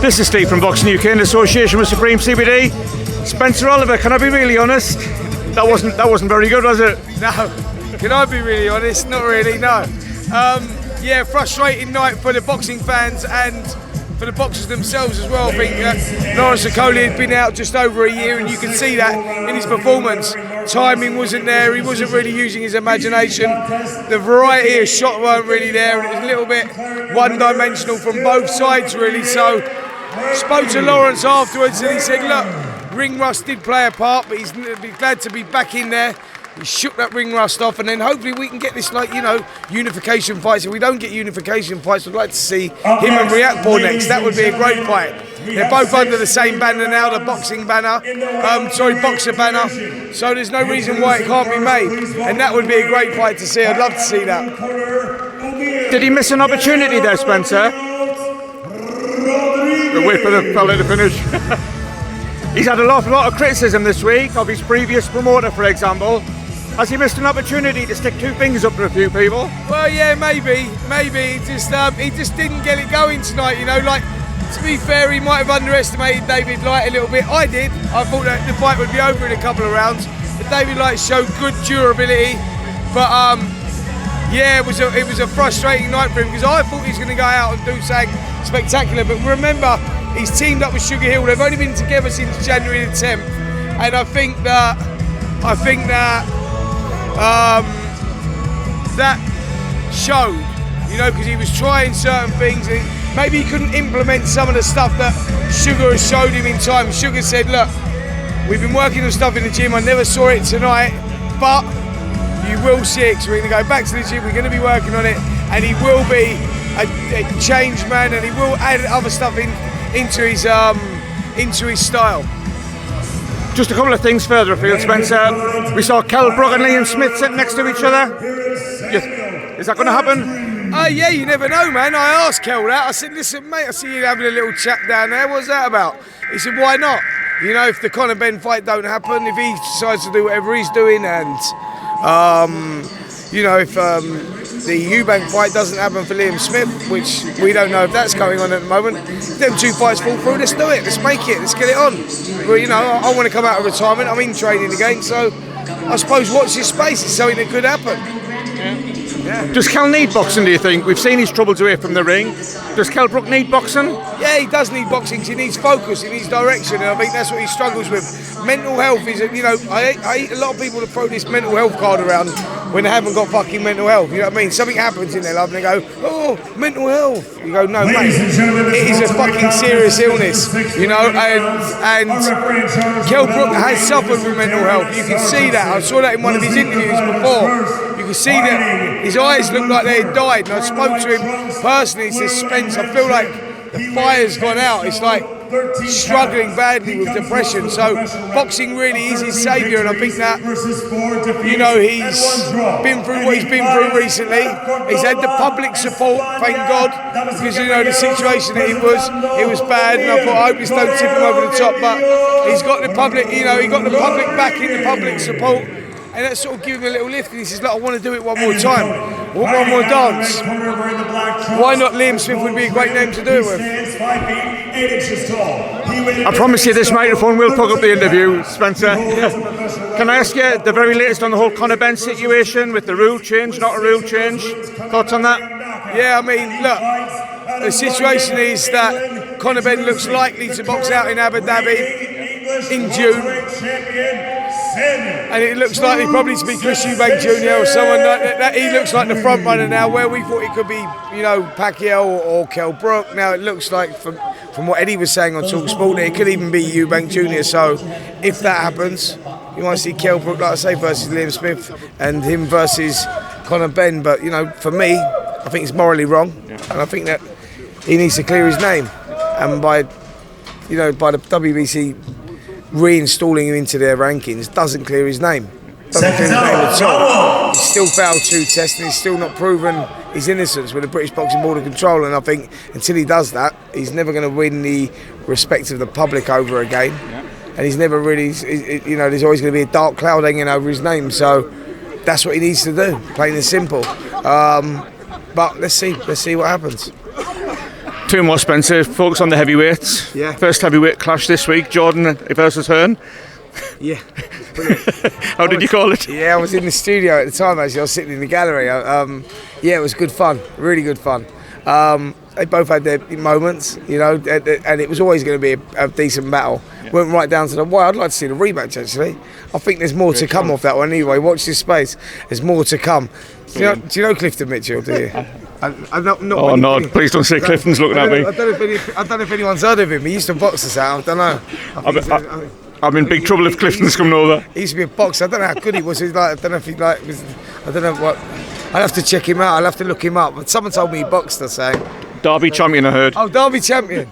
This is Steve from Boxing UK in association with Supreme CBD. Spencer Oliver, can I be really honest? That wasn't very good, was it? No. Can I be really honest? Not really, no. Yeah, frustrating night for the boxing fans and for the boxers themselves as well. I think Lawrence Okolie had been out just over a year, and you can see that in his performance. Timing wasn't there, he wasn't really using his imagination. The variety of shot weren't really there, and it was a little bit one-dimensional from both sides really. So spoke to Lawrence afterwards and he said, look, ring rust did play a part, but he's glad to be back in there. He shook that ring rust off, and then hopefully we can get this, like, you know, unification fights. If we don't get unification fights, I'd like to see him and Riakporhe next. That would be a great fight. They're both under the same banner now, the boxing banner. Boxer banner. So there's no reason why it can't be made. And that would be a great fight to see. I'd love to see that. Did he miss an opportunity there, Spencer? The whip of the fella to finish. He's had an awful lot of criticism this week of his previous promoter, for example. Has he missed an opportunity to stick two fingers up to a few people? Well, yeah, maybe. He just didn't get it going tonight, you know. Like, to be fair, he might have underestimated David Light a little bit. I did. I thought that the fight would be over in a couple of rounds. But David Light showed good durability. But yeah, it was a frustrating night for him, because I thought he was going to go out and do something spectacular. But remember, he's teamed up with Sugar Hill. They've only been together since January the 10th, and I think that that showed, you know, because he was trying certain things. Maybe he couldn't implement some of the stuff that Sugar has showed him in time. Sugar said, look, we've been working on stuff in the gym. I never saw it tonight, but you will see it. So we're going to go back to the gym. We're going to be working on it, and he will be a changed man, and he will add other stuff into his style. Just a couple of things further afield, Spencer. We saw Kell Brook and Liam Smith sitting next to each other. Is that going to happen? Yeah, you never know, man. I asked Kell that. I said, listen, mate, I see you having a little chat down there. What's that about? He said, why not? You know, if the Conor Benn fight don't happen, if he decides to do whatever he's doing, and you know, if the EUBANK fight doesn't happen for Liam Smith, which we don't know if that's going on at the moment, if them two fights fall through, let's do it, let's make it, let's get it on. Well, you know, I want to come out of retirement, I'm in training again, so I suppose watch this space is something that could happen. Yeah. Does Kell need boxing, do you think? We've seen his troubles away from the ring. Does Kell Brook need boxing? Yeah, he does need boxing, because he needs focus, he needs direction, and I think that's what he struggles with. Mental health is, you know, I hate a lot of people that throw this mental health card around when they haven't got fucking mental health, you know what I mean? Something happens in their life and they go, oh, mental health. You go, no, mate, it is a fucking serious illness, you know, and Kell Brook has suffered with mental health. You can see that. I saw that in one of his interviews before. You can see that his eyes looked like they had died, and I spoke to him personally. He says, Spence, I feel like the fire's gone out. It's like struggling badly with depression. So boxing really is his saviour, and I think that, you know, he's been through what he's been through recently. He's had the public support, thank God, because, you know, the situation that it was bad, and I thought, I hope this don't tip him over the top, but he's got the public, you know, he got the public backing, the public support. And that sort of gave him a little lift, and he says, look, I want to do it one more time. I want one more dance. Why not? Liam Smith would be a great name to do it with. I promise you this microphone will plug up the interview, Spencer. Can I ask you the very latest on the whole Conor Benn situation with the rule change, not a rule change? Thoughts on that? Yeah, I mean, look, the situation is that Conor Benn looks likely to box out in Abu Dhabi in June. And it looks likely probably to be Chris Eubank Jr. or someone like that. He looks like the front runner now, where we thought it could be, you know, Pacquiao or Kell Brook. Now it looks like, from what Eddie was saying on TalkSport, that it could even be Eubank Jr. So if that happens, you might see Kell Brook, like I say, versus Liam Smith, and him versus Conor Benn. But, you know, for me, I think it's morally wrong, and I think that he needs to clear his name. And by the WBC reinstalling him into their rankings doesn't clear his name. Doesn't clear his name at all. He's still failed 2 tests, and he's still not proven his innocence with the British Boxing Board of Control. And I think until he does that, he's never going to win the respect of the public over again. And he's never really, you know, there's always going to be a dark cloud hanging over his name. So that's what he needs to do, plain and simple. But let's see what happens. Two more, Spencer. Focus on the heavyweights. Yeah. First heavyweight clash this week, Jordan versus Hearn. Yeah. How did you call it? Yeah, I was in the studio at the time, actually. I was sitting in the gallery. Yeah, it was good fun. Really good fun. They both had their moments, you know, and it was always going to be a decent battle. Yeah. Went right down to the wire. I'd like to see the rematch, actually. I think there's more to come off that one anyway. Watch this space. There's more to come. Do you know Clifton Mitchell, do you? Oh, no, please don't say Clifton's looking at me. I don't know if anyone's heard of him. He used to box us out. I don't know. I'm in big trouble if Clifton's coming over. He used to be a boxer. I don't know how good he was. I don't know if he was. I don't know what. I'll have to check him out. I'll have to look him up. But someone told me he boxed, I say. Derby champion, I heard. Oh, Derby champion.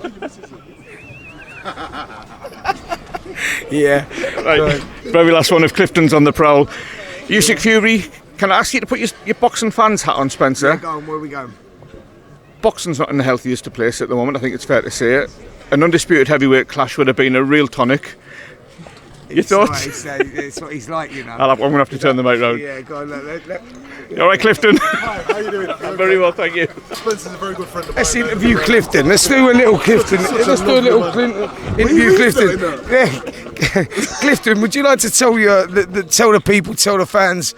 Yeah. Right. Very last one. If Clifton's on the prowl, USYK Fury. Can I ask you to put your boxing fans hat on, Spencer? Yeah, go on. Where are we going? Boxing's not in the healthiest of place at the moment. I think it's fair to say it. An undisputed heavyweight clash would have been a real tonic. Your thoughts? It's what he's like, you know. I'm going to have to turn the mic round. Yeah, go on. Look. You all right, Clifton? Hi, how are you doing? I'm very well, thank you. Spencer's a very good friend of mine. Let's interview Clifton. Let's do a little Clifton. Let's do a little interview Clifton. Yeah. Clifton, would you like to tell the people, tell the fans,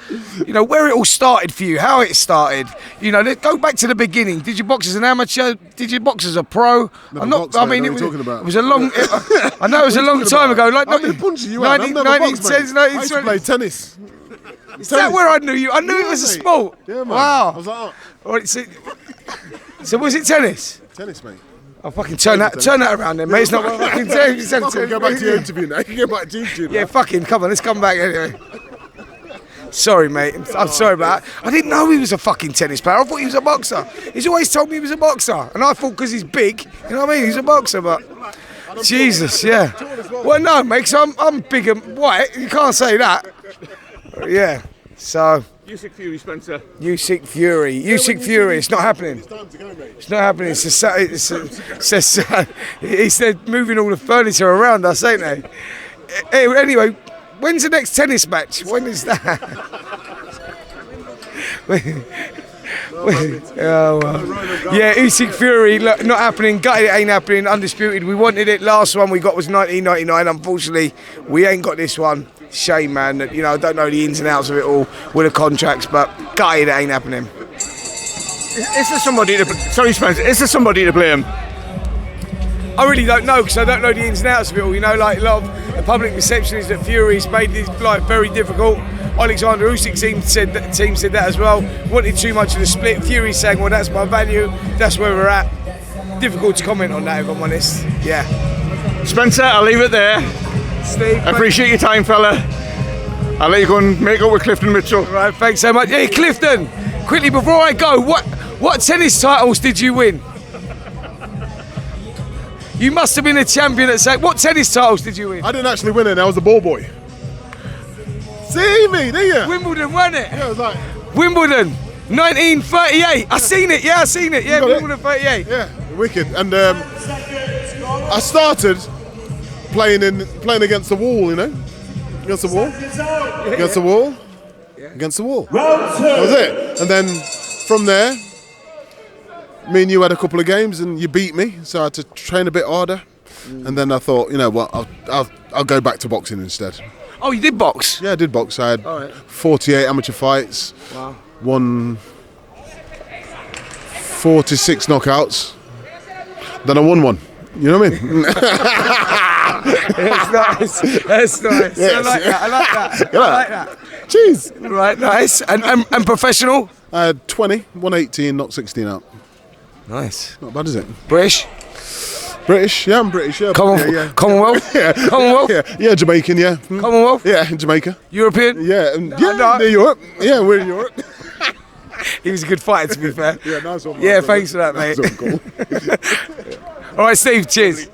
you know, where it all started for you, how it started? You know, go back to the beginning. Did you box as an amateur? Did you box as a pro? Never boxed, mate. What are you talking about? It was a long. I know it was a long time ago. Like I've been punching you out. I've never boxed, mate. I used to play tennis. Is that where I knew you? I knew it was a sport. Yeah, man. Wow. I was like, oh. All right, so was it tennis? Tennis, mate. I'll fucking turn that around then, mate. It's not what I fucking tennis. Go back to your interview now. You can go back to your interview now. Yeah, fucking come on, let's come back anyway. Sorry, mate. I'm sorry about that. I didn't know he was a fucking tennis player. I thought he was a boxer. He's always told me he was a boxer, and I thought because he's big, you know what I mean? He's a boxer, but Jesus, yeah. Well, no, mate. Cause I'm big and white. You can't say that. Yeah. So. USYK Fury, Spencer. USYK Fury. USYK Fury. It's not happening. It's not happening. It's they're moving all the furniture around us, ain't they? Anyway, when's the next tennis match? When is that? Oh, well. Yeah, USYK Fury, look, not happening. Gutted it ain't happening. Undisputed. We wanted it. Last one we got was 1999. Unfortunately, we ain't got this one. Shame, man. You know, I don't know the ins and outs of it all with the contracts, but gutted it ain't happening. Is there somebody to? Sorry, Spencer. Is there somebody to blame? I really don't know because I don't know the ins and outs of it all. You know, like a lot of the public perception is that Fury's made his life very difficult. Alexander Usyk's team said that as well. Wanted too much of the split. Fury's saying, well, that's my value. That's where we're at. Difficult to comment on that, if I'm honest. Yeah. Spencer, I'll leave it there. Steve, I appreciate your time, fella. I'll let you go and make up with Clifton Mitchell. Right, thanks so much. Hey, Clifton, quickly before I go, what tennis titles did you win? You must have been a champion at say. What tennis titles did you win? I didn't actually win it. I was the ball boy. See me, did you? Wimbledon, wasn't it? Yeah, it was like Wimbledon, 1938. I seen it. Yeah, I seen it. Yeah, Wimbledon 38. Yeah, wicked. And I started playing against the wall, you know, against the wall, against the wall, against the wall. That was it. And then from there, me and you had a couple of games, and you beat me, so I had to train a bit harder. And then I thought, you know what, I'll go back to boxing instead. Oh, you did box? Yeah, I did box. I had 48 amateur fights. Wow. Won 46 knockouts. Then I won one. You know what I mean? That's nice. That's nice. Yes. I like that. I like that. Cheers. Right, nice. And professional? I had 20, 118, knocked 16 out. Nice. Not bad, is it? British? British, yeah, I'm British, yeah. Commonwealth? Yeah. Commonwealth? Yeah, Jamaican, yeah. Commonwealth? Yeah, in Jamaica. European? Yeah, near Europe. Yeah, we're in Europe. He was a good fighter, to be fair. Yeah, nice one. Yeah, thanks for that, mate. Nice one, cool. All right, Steve, cheers.